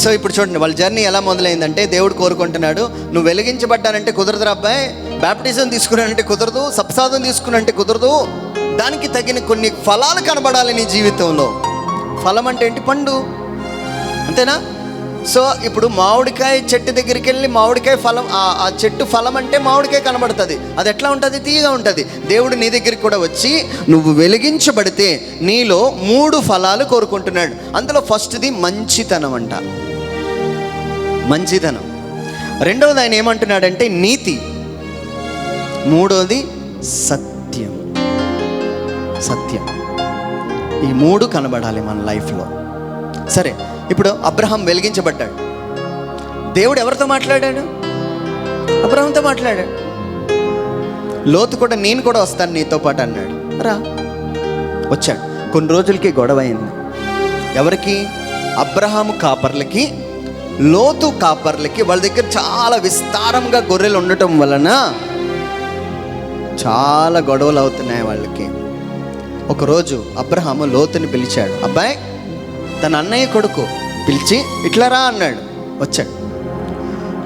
So ఇప్పుడు చూడండి, వాళ్ళ జర్నీ ఎలా మొదలైందంటే, దేవుడు కోరుకుంటున్నాడు, నువ్వు వెలిగించబడ్డానంటే కుదరదురా అబ్బాయి, బ్యాప్టిజం తీసుకున్నానంటే కుదరదు, సప్సాదం తీసుకున్నానంటే కుదరదు, దానికి తగిన కొన్ని ఫలాలు కనబడాలి నీ జీవితంలో. ఫలం అంటే ఏంటి? పండు, అంతేనా? సో ఇప్పుడు మామిడికాయ చెట్టు దగ్గరికి వెళ్ళి మామిడికాయ ఫలం, ఆ చెట్టు ఫలం అంటే మామిడికాయ కనబడుతుంది. అది ఎట్లా ఉంటుంది? తీయగా ఉంటుంది. దేవుడు నీ దగ్గరికి కూడా వచ్చి, నువ్వు వెలిగించబడితే నీలో 3 ఫలాలు కోరుకుంటున్నాడు. అందులో ఫస్ట్ది మంచితనం అంట, మంచితనం. రెండవది ఆయన ఏమంటున్నాడంటే నీతి. మూడవది సత్యం. సత్యం. ఈ 3 కనబడాలి మన లైఫ్లో. సరే, ఇప్పుడు అబ్రహాం వెలిగించబడ్డాడు. దేవుడు ఎవరితో మాట్లాడాడు? అబ్రహాంతో మాట్లాడాడు. లోతు కూడా, నేను కూడా వస్తాను నీతో పాటు అన్నాడు. రా, వచ్చాడు. కొన్ని రోజులకి గొడవ అయింది. ఎవరికి? అబ్రహాము కాపర్లకి, లోతు కాపర్లకి. వాళ్ళ దగ్గర చాలా విస్తారంగా గొర్రెలు ఉండటం వలన చాలా గొడవలు అవుతున్నాయి వాళ్ళకి. ఒకరోజు అబ్రహాము లోతుని పిలిచాడు. అబ్బాయి, తన అన్నయ్య కొడుకు పిలిచి ఇట్లా రా అన్నాడు. వచ్చాడు.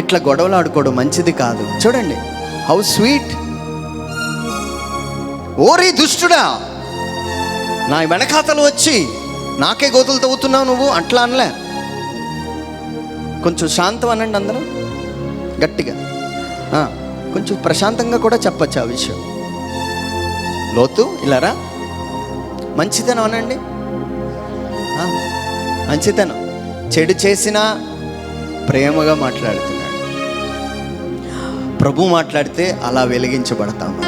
ఇట్లా గొడవలు ఆడుకోవడం మంచిది కాదు. చూడండి హౌ స్వీట్. ఓరి దుష్టుడా, నా వెనకాతలు వచ్చి నాకే గోతులు తవ్వుతున్నావు నువ్వు, అట్లా అనలే. కొంచెం శాంతం అనండి అందరూ గట్టిగా. కొంచెం ప్రశాంతంగా కూడా చెప్పచ్చు ఆ విషయం. లోతు ఇలా రా, మంచితనం అనండి. మంచితనం. చెడు చేసినా ప్రేమగా మాట్లాడుతున్నాడు. ప్రభు మాట్లాడితే అలా వెలిగించబడతాము.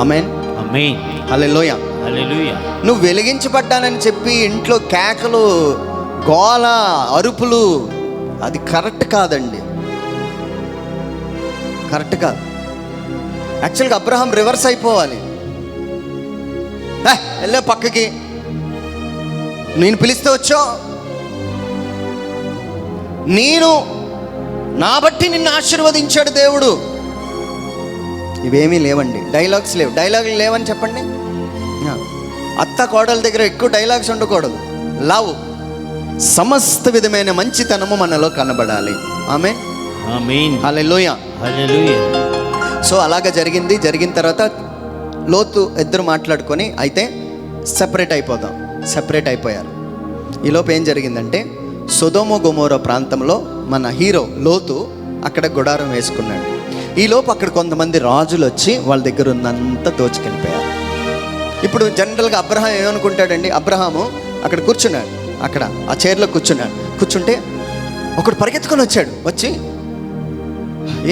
ఆమేన్, ఆమేన్, హల్లెలూయా, హల్లెలూయా. నువ్వు వెలిగించబడ్డానని చెప్పి ఇంట్లో కేకలు, గోల, అరుపులు, అది కరెక్ట్ కాదండి. కరెక్ట్ కాదు. యాక్చువల్గా అబ్రహాం రివర్స్ అయిపోవాలి. వెళ్ళే పక్కకి, నేను పిలిస్తే వచ్చో, నేను నా బట్టి నిన్ను ఆశీర్వదించాడు దేవుడు. ఇవేమీ లేవండి, డైలాగ్స్ లేవు. డైలాగులు లేవని చెప్పండి. అత్త కోడల దగ్గర ఎక్కువ డైలాగ్స్ ఉండకూడదు. లవ్, సమస్త విధమైన మంచితనము మనలో కనబడాలి. ఆమేన్, ఆమేన్, హల్లెలూయా, హల్లెలూయా. సో అలాగా జరిగింది. జరిగిన తర్వాత లోతు ఇద్దరు మాట్లాడుకొని, అయితే సెపరేట్ అయిపోదాం, సెపరేట్ అయిపోయారు. ఈలోపు ఏం జరిగిందంటే, సొదొమ గొమొర ప్రాంతంలో మన హీరో లోతు అక్కడ గుడారం వేసుకున్నాడు. ఈలోపు అక్కడ కొంతమంది రాజులు వచ్చి వాళ్ళ దగ్గర ఉన్నంతా దోచుకెళ్ళిపోయారు. ఇప్పుడు జనరల్గా అబ్రహాం ఏమనుకుంటాడండి? అబ్రహాము అక్కడ కూర్చున్నాడు, అక్కడ ఆ చైర్లో కూర్చున్నాడు. కూర్చుంటే ఒకడు పరిగెత్తుకొని వచ్చాడు. వచ్చి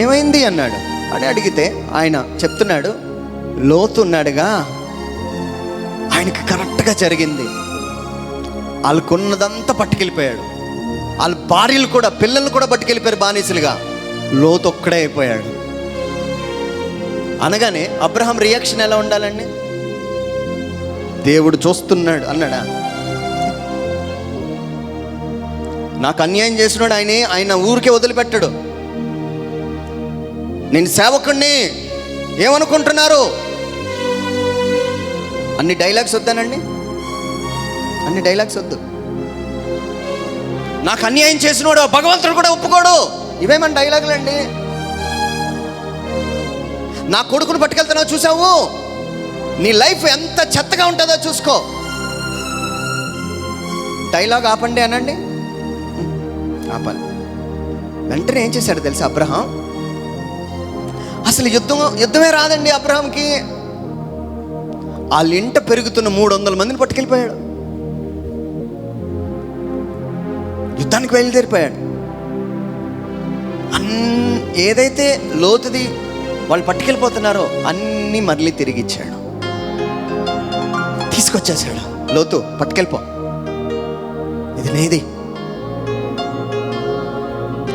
ఏమైంది అన్నాడు అని అడిగితే ఆయన చెప్తున్నాడు, లోతు ఉన్నాడుగా, ఆయనకి కరెక్ట్గా జరిగింది. వాళ్ళకున్నదంతా పట్టుకెళ్ళిపోయాడు. వాళ్ళ భార్యలు కూడా, పిల్లలు కూడా పట్టుకెళ్ళిపోయారు బానిసలుగా. లోతు ఒక్కడే అయిపోయాడు. అనగానే అబ్రహాం రియాక్షన్ ఎలా ఉండాలండి? దేవుడు చూస్తున్నాడు అన్నాడా? నాకు అన్యాయం చేసినాడు ఆయన ఊరికే వదిలిపెట్టాడు. నేను సేవకుణ్ణి, ఏమనుకుంటున్నారు? అన్ని డైలాగ్స్ వద్దానండి, అన్ని డైలాగ్స్ వద్దు. నాకు అన్యాయం చేసినోడు భగవంతుడు కూడా ఒప్పుకోడు. ఇవేమన్నా డైలాగులు అండి? నా కొడుకును పట్టుకెళ్తున్నావు చూసావు, నీ లైఫ్ ఎంత చెత్తగా ఉంటుందో చూసుకో. డైలాగ్ ఆపండి అనండి, ఆపాలి. వెంటనే ఏం చేశాడు తెలుసా అబ్రహాం? అసలు యుద్ధమే రాదండి అబ్రహాంకి. వాళ్ళ ఇంట పెరుగుతున్న 300 మందిని పట్టుకెళ్ళిపోయాడు. యుద్ధానికి బయలుదేరిపోయాడు. ఏదైతే లోతుది వాళ్ళు పట్టుకెళ్ళిపోతున్నారో అన్నీ మళ్ళీ తిరిగి ఇచ్చాడు, తీసుకొచ్చేసాడు. లోతు పట్టుకెళ్ళిపో, ఇది నీది.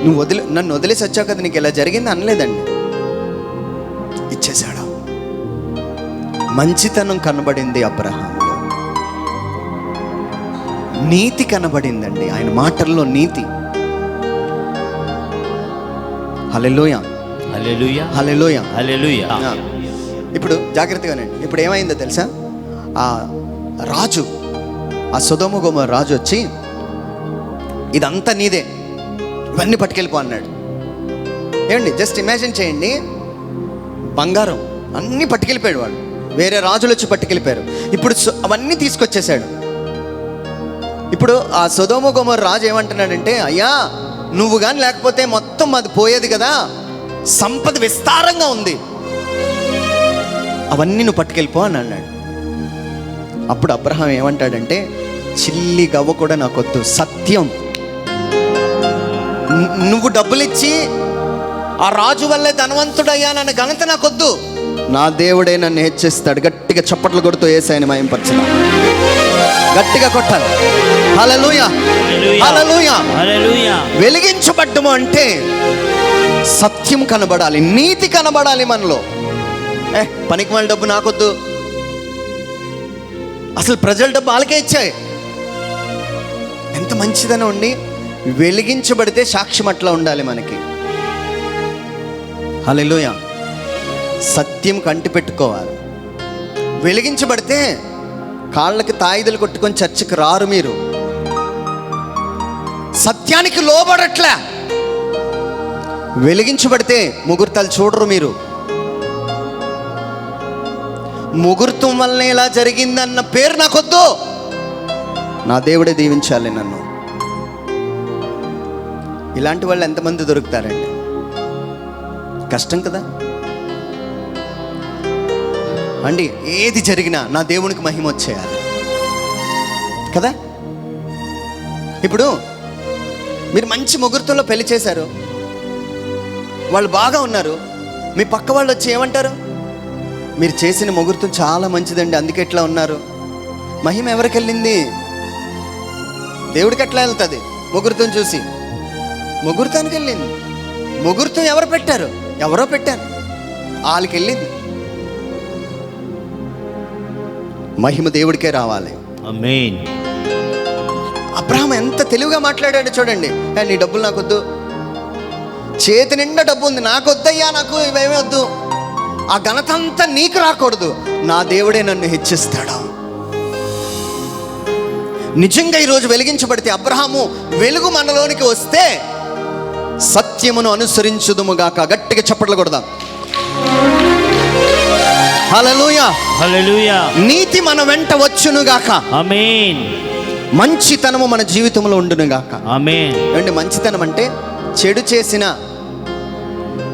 నువ్వు నన్ను వదిలేసి వచ్చావు కదా, నీకు ఇలా జరిగింది అనలేదండి, ఇచ్చేశాడు. మంచితనం కనబడింది అబ్రహాంలో, నీతి కనబడిందండి ఆయన మాటల్లో, నీతి. హల్లెలూయా, హల్లెలూయా, హల్లెలూయా, హల్లెలూయా. ఇప్పుడు జాగ్రత్తగానండి. ఇప్పుడు ఏమైందో తెలుసా? ఆ రాజు, ఆ సొదొమ గొమొర రాజు వచ్చి ఇదంతా నీదే, ఇవన్నీ పట్టుకెళ్ళిపో అన్నాడు. ఏమండి, జస్ట్ ఇమాజిన్ చేయండి, బంగారం అన్నీ పట్టుకెళ్ళిపోయాడు వాడు. వేరే రాజులు వచ్చి పట్టుకెళ్ళిపోయారు. ఇప్పుడు అవన్నీ తీసుకొచ్చేసాడు. ఇప్పుడు ఆ సొదొమ గొమొర్రా రాజు ఏమంటున్నాడంటే, అయ్యా నువ్వు కానీ లేకపోతే మొత్తం అది పోయేది కదా, సంపద విస్తారంగా ఉంది, అవన్నీ నువ్వు పట్టుకెళ్ళిపో అని అన్నాడు. అప్పుడు అబ్రహాం ఏమంటాడంటే, చిల్లి గవ్వ కూడా నాకొద్దు, సత్యం, నువ్వు డబ్బులు ఇచ్చి ఆ రాజు వల్లే ధనవంతుడయ్యానన్న ఘనత నాకొద్దు, నా దేవుడే నన్ను హెచ్చిస్తాడు. గట్టిగా చప్పట్లు కొడుతూ యేసయ్యని మహింపరచుదాం, గట్టిగా కొట్టాలి. హల్లెలూయా, హల్లెలూయా, హల్లెలూయా. వెలిగించబడ్డము అంటే సత్యం కనబడాలి, నీతి కనబడాలి మనలో. పనికి వాళ్ళ డబ్బు నాకొద్దు, అసలు ప్రజల డబ్బు వాళ్ళకే ఇచ్చాయి. ఎంత మంచిదనం ఉండి, వెలిగించబడితే సాక్ష్యం అట్లా ఉండాలి మనకి. హల్లెలూయా. సత్యం కంటి పెట్టుకోవాలి. వెలిగించబడితే కాళ్ళకి తాయిదులు కొట్టుకొని చర్చికి రారు మీరు. సత్యానికి లోబడట్లే. వెలిగించబడితే ముహూర్తాలు చూడరు మీరు. ముహూర్తం వల్లనే ఇలా జరిగిందన్న పేరు నాకొద్దు, నా దేవుడే దీవించాలి నన్ను. ఇలాంటి వాళ్ళు ఎంతమంది దొరుకుతారండి? కష్టం కదా అండి. ఏది జరిగినా నా దేవునికి మహిమ వచ్చేయాలి కదా. ఇప్పుడు మీరు మంచి ముహూర్తంలో పెళ్లి చేశారు, వాళ్ళు బాగా ఉన్నారు, మీ పక్క వాళ్ళు వచ్చి ఏమంటారు? మీరు చేసిన ముహూర్తం చాలా మంచిదండి, అందుకే ఎట్లా ఉన్నారు. మహిమ ఎవరికి వెళ్ళింది? దేవుడికి ఎట్లా వెళ్తుంది? ముహూర్తం చూసి ముహూర్తానికి వెళ్ళింది. ముహూర్తం ఎవరు పెట్టారు? ఎవరో పెట్టారు, వాళ్ళకి వెళ్ళింది. మహిమ దేవుడికే రావాలి. ఆమేన్. అబ్రహాం ఎంత తెలివిగా మాట్లాడాడు చూడండి. నీ డబ్బులు నాకొద్దు, చేతి నిండా డబ్బు ఉంది, నాకొద్దయ్యా, నాకు ఇవేమీ వద్దు, ఆ ఘనత అంతా నీకు రాకూడదు, నా దేవుడే నన్ను హెచ్చిస్తాడు. నిజంగా ఈరోజు వెలిగించబడితే, అబ్రహాము వెలుగు మనలోనికి వస్తే సత్యమును అనుసరించుదుముగాక. గట్టిగా చప్పట్లు కొడదాం. హల్లెలూయా, హల్లెలూయా. నీతి మన వెంట వచ్చునుగాక. ఆమేన్. మంచితనము మన జీవితంలో ఉండునుగాక. ఆమేన్. ఏమంటే మంచితనం అంటే చెడు చేసిన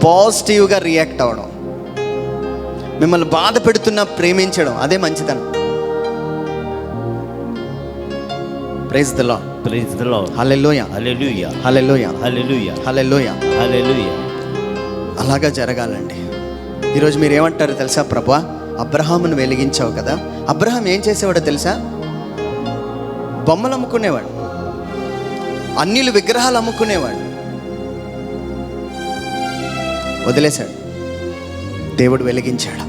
పాజిటివ్గా రియాక్ట్ అవ్వడం, మిమ్మల్ని బాధ పెడుతున్నా ప్రేమించడం, అదే మంచితనం. Praise the Lord. Praise the Lord. Hallelujah, hallelujah, hallelujah, hallelujah, hallelujah. Hallelujah. అలాగా జరగాలండి. ఈరోజు మీరు ఏమంటారు తెలుసా? ప్రభువా, అబ్రహామును వెలిగించావు కదా. అబ్రహాం ఏం చేసేవాడో తెలుసా? బొమ్మలు అమ్ముకునేవాడు, అన్యులు విగ్రహాలు అమ్ముకునేవాడు, వదిలేశాడు. దేవుడు వెలిగించాడు.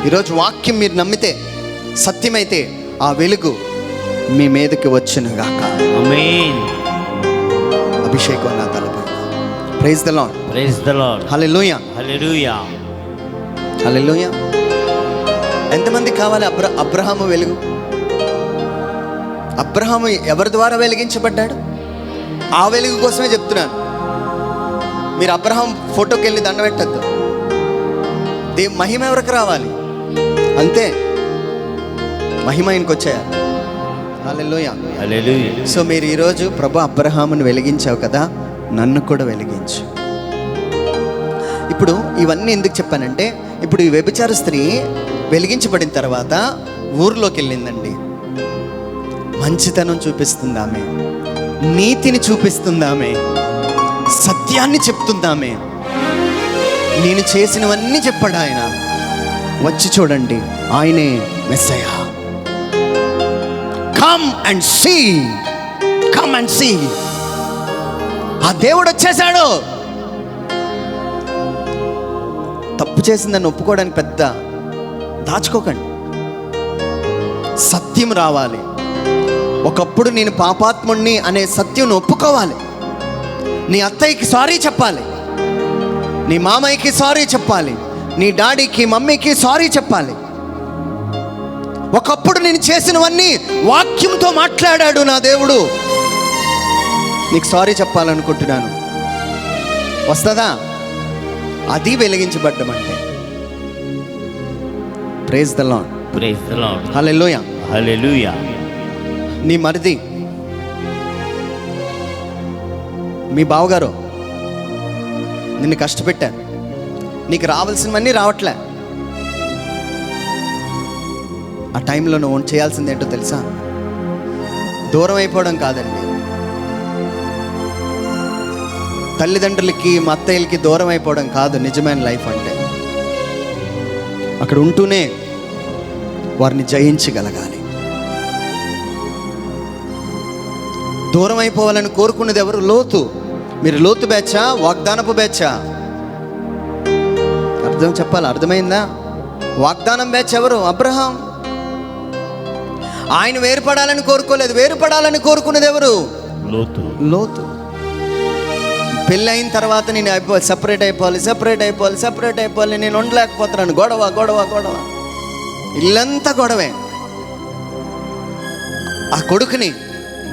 ఈరోజు వాక్యం మీరు నమ్మితే, సత్యమైతే, ఆ వెలుగు మీ మీదకి వచ్చునుగాక. ఆమేన్. అభిషేకం నా తలపై. Praise the Lord. Praise the Lord. Hallelujah, hallelujah. Hallelujah. ఎంతమంది కావాలి అబ్రహాము వెలుగు? అబ్రహాము ఎవరి ద్వారా వెలిగించబడ్డాడు? ఆ వెలుగు కోసమే చెప్తున్నాను. మీరు అబ్రహాం ఫోటోకి వెళ్ళి దండ పెట్టద్దు. మహిమ ఎవరికి రావాలి? అంతే, మహిమ ఆయనకు వచ్చేయాలి. హల్లెలూయా, హల్లెలూయా. సో మీరు ఈరోజు, ప్రభు అబ్రహామును వెలిగించావు కదా, నన్ను కూడా వెలిగించు. ఇప్పుడు ఇవన్నీ ఎందుకు చెప్పానంటే, ఇప్పుడు ఈ వ్యభిచార స్త్రీ వెలిగించబడిన తర్వాత ఊర్లోకి వెళ్ళిందండి. మంచితనం చూపిస్తుందామె, నీతిని చూపిస్తుందామె, సత్యాన్ని చెప్తుందామె. నేను చేసినవన్నీ చెప్పాడు ఆయన. వచ్చి చూడండి, ఆయనే Messiah. Come and see, come and see. ఆ దేవుడు వచ్చేసాడు. తప్పు చేసిందని ఒప్పుకోవడానికి పెద్ద దాచుకోకండి. సత్యం రావాలి. ఒకప్పుడు నేను పాపాత్ముణ్ణి అనే సత్యం ఒప్పుకోవాలి. నీ అత్తయ్యకి సారీ చెప్పాలి, నీ మామయ్యకి సారీ చెప్పాలి, నీ డాడీకి మమ్మీకి సారీ చెప్పాలి. ఒకప్పుడు నేను చేసినవన్నీ వాక్యంతో మాట్లాడాడు నా దేవుడు. నీకు సారీ చెప్పాలనుకుంటున్నాను. వస్తుందా? అది వెలిగించబడ్డం అంటే. Praise the Lord. Praise the Lord. Hallelujah. Hallelujah. నీ మరిది, మీ బావగారు నిన్ను కష్టపెట్టారు, నీకు రావాల్సినవన్నీ రావట్లే. ఆ టైంలో నువ్వు చేయాల్సింది ఏంటో తెలుసా? దూరం అయిపోవడం కాదండి. తల్లిదండ్రులకి, మా అత్తయ్యలకి దూరం అయిపోవడం కాదు నిజమైన లైఫ్ అంటే. అక్కడ ఉంటూనే వారిని జయించగలగాలి. దూరం అయిపోవాలని కోరుకున్నది ఎవరు? లోతు. మీరు లోతు బ్యాచా, వాగ్దానపు బ్యాచా? అర్థమైందా? వాగ్దానం బ్యాచ్ ఎవరు? అబ్రహాం. ఆయన వేరుపడాలని కోరుకోలేదు, వేరుపడాలని కోరుకున్నది ఎవరు? లోతు. పెళ్ళి అయిన తర్వాత నేను సపరేట్ అయిపోవాలి, నేను ఉండలేకపోతున్నాను, గొడవ. ఇల్లంతా గొడవే. ఆ కొడుకుని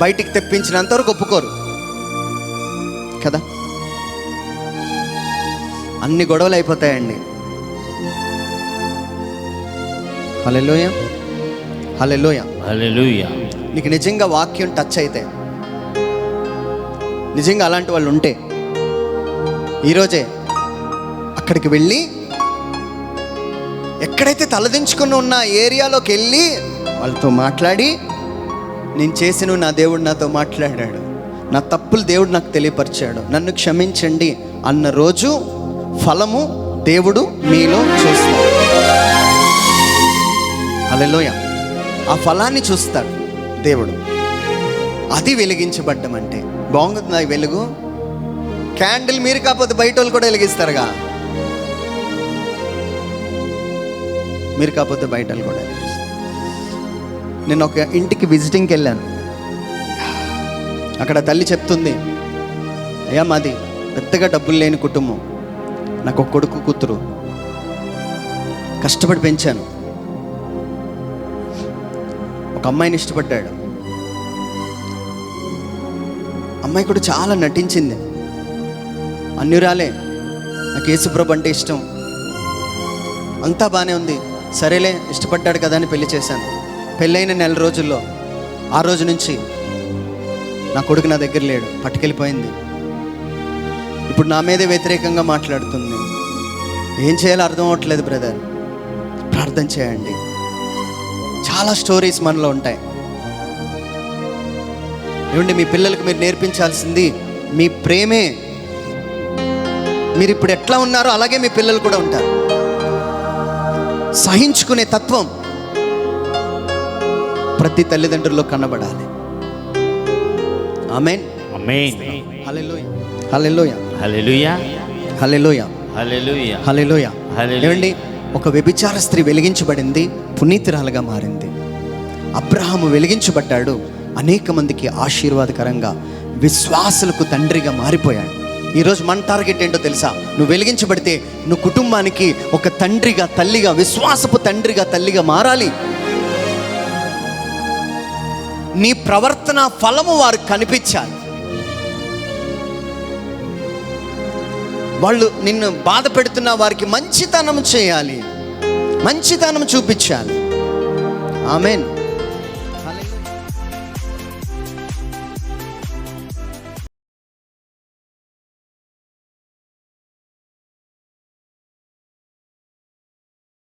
బయటికి తెప్పించినంతవరకు ఒప్పుకోరు కదా. అన్ని గొడవలు అయిపోతాయండి. హల్లెలూయా. హల్లెలూయా. హల్లెలూయా. నీకు నిజంగా వాక్యం టచ్ అయితే, నిజంగా అలాంటి వాళ్ళు ఉంటే ఈరోజే అక్కడికి వెళ్ళి, ఎక్కడైతే తలదించుకుని ఉన్న ఏరియాలోకి వెళ్ళి వాళ్ళతో మాట్లాడి, నేను చేసిన నా దేవుడు నాతో మాట్లాడాడు, నా తప్పులు దేవుడు నాకు తెలియపరిచాడు, నన్ను క్షమించండి అన్న రోజు ఫలము దేవుడు మీలో చూస్తాడు. హల్లెలూయా. ఆ ఫలాన్ని చూస్తాడు దేవుడు. అది వెలిగించబడ్డం అంటే. బాగుంది ఈ వెలుగు. క్యాండిల్ మీరు కాకపోతే బయట వాళ్ళు కూడా వెలిగిస్తారుగా. మీరు కాకపోతే బయట వాళ్ళు కూడా వెలిగిస్తారు. నేను ఒక ఇంటికి విజిటింగ్కి వెళ్ళాను. అక్కడ తల్లి చెప్తుంది, అయ్యా మాది పెద్దగా డబ్బులు లేని కుటుంబం, నాకు ఒక కొడుకు కూతురు, కష్టపడి పెంచాను. ఒక అమ్మాయిని ఇష్టపడ్డాడు. అమ్మాయి కూడా చాలా నటించింది, అన్యురాలే, నాకు యేసుప్రభు అంటే ఇష్టం, అంతా బాగానే ఉంది. సరేలే, ఇష్టపడ్డాడు కదా అని పెళ్లి చేశాను. పెళ్ళైన నెల రోజుల్లో, ఆ రోజు నుంచి నా కొడుకు నా దగ్గర లేడు, పట్టుకెళ్ళిపోయింది. ఇప్పుడు నా మీదే వ్యతిరేకంగా మాట్లాడుతుంది. ఏం చేయాలో అర్థం అవ్వట్లేదు బ్రదర్. ప్రార్థన చేయండి. చాలా స్టోరీస్ మనలో ఉంటాయి. ఏమండి, మీ పిల్లలకు మీరు నేర్పించాల్సింది మీ ప్రేమే. మీరు ఇప్పుడు ఎట్లా ఉన్నారో అలాగే మీ పిల్లలు కూడా ఉంటారు. సహించుకునే తత్వం ప్రతి తల్లిదండ్రుల్లో కనబడాలి. ఆమేన్. ఆమేన్. హల్లెలూయా. Hallelujah. Hallelujah. Hallelujah. Hallelujah. Hallelujah. హల్లెలూయా. ఏమండి, ఒక వ్యభిచార స్త్రీ వెలిగించబడింది, పునీతురాలుగా మారింది. అబ్రహాము వెలిగించబడ్డాడు, అనేక మందికి ఆశీర్వాదకరంగా, విశ్వాసులకు తండ్రిగా మారిపోయాడు. ఈరోజు మన టార్గెట్ ఏంటో తెలుసా? నువ్వు వెలిగించబడితే నువ్వు కుటుంబానికి ఒక తండ్రిగా, తల్లిగా, విశ్వాసపు తండ్రిగా, తల్లిగా మారాలి. నీ ప్రవర్తన ఫలము వారు కనిపించాలి. వాళ్ళు నిన్ను బాధ పెడుతున్న వారికి మంచితనం చేయాలి, మంచితనం చూపించాలి. ఆమేన్.